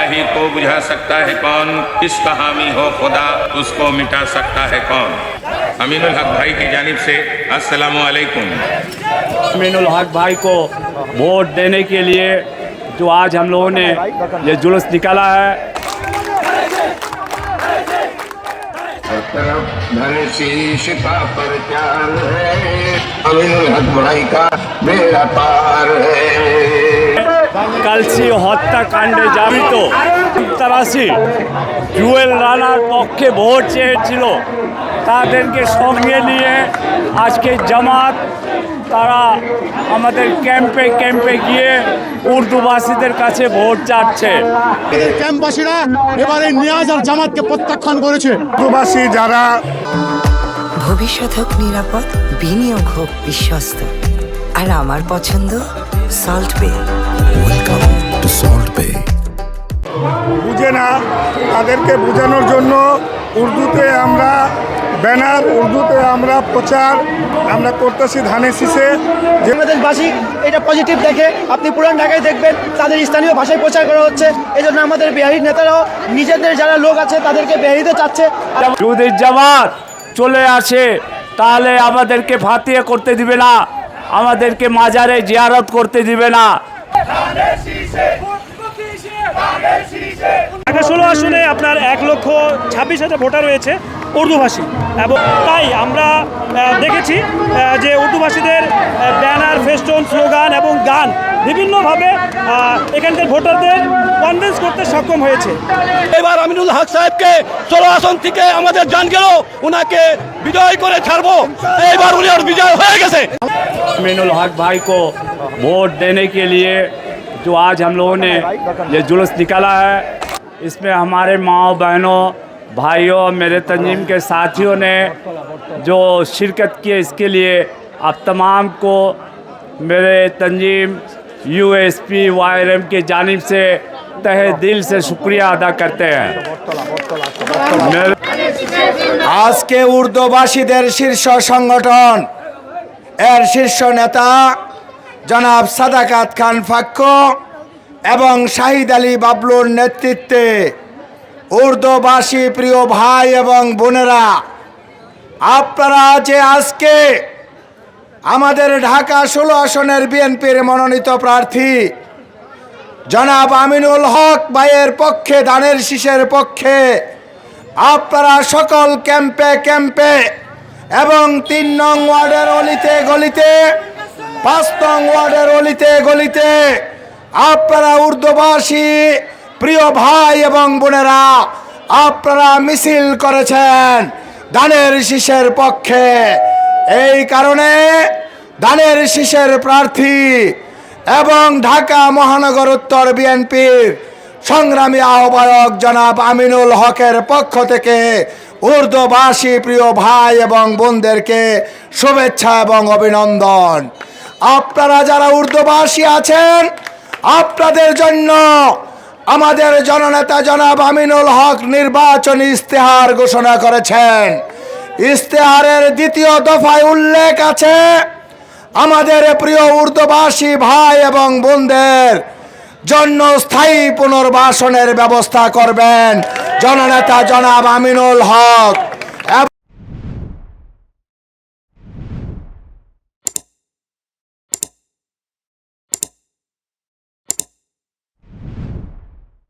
स्याही को बुझा सकता है कौन, किसका हामी हो खुदा उसको मिटा सकता है कौन। अमीनुल हक भाई की जानिब से अस्सलामु अलैकुम। अमीनुल हक भाई को वोट देने के लिए जो आज हम लोगों ने ये जुलूस निकाला है, पर है अमीनुल हक भाई का बेड़ा पार है। কালসি হত্যাকাণ্ডে জড়িত সন্ত্রাসী জুয়েল রানার পক্ষে ভোট চেয়েছিল, তাদেরকে সঙ্গে নিয়ে আজকে জামাত তারা আমাদের ক্যাম্পে ক্যাম্পে গিয়ে উর্দুভাষীদের কাছে ভোট চাচ্ছে। ক্যাম্পবাসীরা এবারে নিয়াজ আর জামাতকে প্রত্যাখ্যান করেছে। উর্দুভাষী যারা ভবিষ্যৎ হোক নিরাপদ, বিনিয়োগ হোক বিশ্বস্ত, আর আমার পছন্দ সল্ট বে। ওয়েলকাম টু সল্ট বে। বুঝে না তাদেরকে বোঝানোর জন্য উর্দুতে আমরা ব্যানার, উর্দুতে আমরা প্রচার আমরা করতেছি ধানের শীষে। বাংলাদেশবাসী এটা পজিটিভ দেখে আপনি পুরান ঢাকায় দেখবেন তাদের স্থানীয় ভাষায় প্রচার করা হচ্ছে। এই জন্য আমাদের বিহারি নেতারাও নিজেদের যারা লোক আছে তাদেরকে বিহারিতে চাচ্ছে। যদি জামাত চলে আসে তাহলে আমাদেরকে ফাতিয়ে করতে দিবে না, আমাদেরকে মাজারে জিয়ারত করতে দিবে না। ঢাকা 16 আসনে আপনার 1,26,000 ভোটার রয়েছে উর্দুভাষী, এবং তাই আমরা দেখেছি যে উর্দুভাষীদের ব্যানার, ফেস্টুন, স্লোগান এবং গান বিভিন্নভাবে এখানকার ভোটারদের কনভিন্স করতে সক্ষম হয়েছে। এবার আমিনুল হক সাহেবকে 16 আসন থেকে আমাদের জান গেল, উনাকে বিজয় করে ছাড়বো। এবার উনি আর বিজয় হয়ে গেছে। अमीनुल हक भाई को वोट देने के लिए जो आज हम लोगों ने ये जुलूस निकाला है, इसमें हमारे माँ बहनों, भाइयों, मेरे तंजीम के साथियों ने जो शिरकत की, इसके लिए आप तमाम को मेरे तंजीम USP YRM की जानिब से तहे दिल से शुक्रिया अदा करते हैं। আজকে উর্দুভাষীদের শীর্ষ সংগঠন এর শীর্ষ নেতা জনাব সাদাকাত খান ফাক্কু এবং শাহিদ আলী বাবলুর নেতৃত্বে উর্দুভাষী প্রিয় ভাই এবং বোনেরা, আপনারা যে আজকে আমাদের ঢাকা 16 আসনের বিএনপির মনোনীত প্রার্থী জনাব আমিনুল হক ভাইয়ের পক্ষে, ধানের শীষের পক্ষে আপনারা সকল ক্যাম্পে ক্যাম্পে এবং 3 নং ওয়ার্ডের অলিতে গলিতে, 5 নং ওয়ার্ডের অলিতে গলিতে আপনারা উর্দুভাষী প্রিয় ভাই এবং বোনেরা আপনারা মিছিল করেছেন ধানের শীষের পক্ষে। এই কারণে ধানের শীষের প্রার্থী এবং ঢাকা মহানগর উত্তর বিএনপির সংগ্রামী আহ্বায়ক জনাব আমিনুল হকের পক্ষ থেকে উর্দুভাষী প্রিয় ভাই এবং বোনদেরকে শুভেচ্ছা এবং অভিনন্দন। আপনারা যারা উর্দুভাষী আছেন, আপনাদের জন্য আমাদের জননেতা জনাব আমিনুল হক নির্বাচনী ইস্তেহার ঘোষণা করেছেন। ইস্তেহারের 2য় দফায় উল্লেখ আছে আমাদের প্রিয় উর্দুভাষী ভাই এবং বোনদের জন্য স্থায়ী পুনর্বাসনের ব্যবস্থা করবেন জননেতা জনাব আমিনুল হক।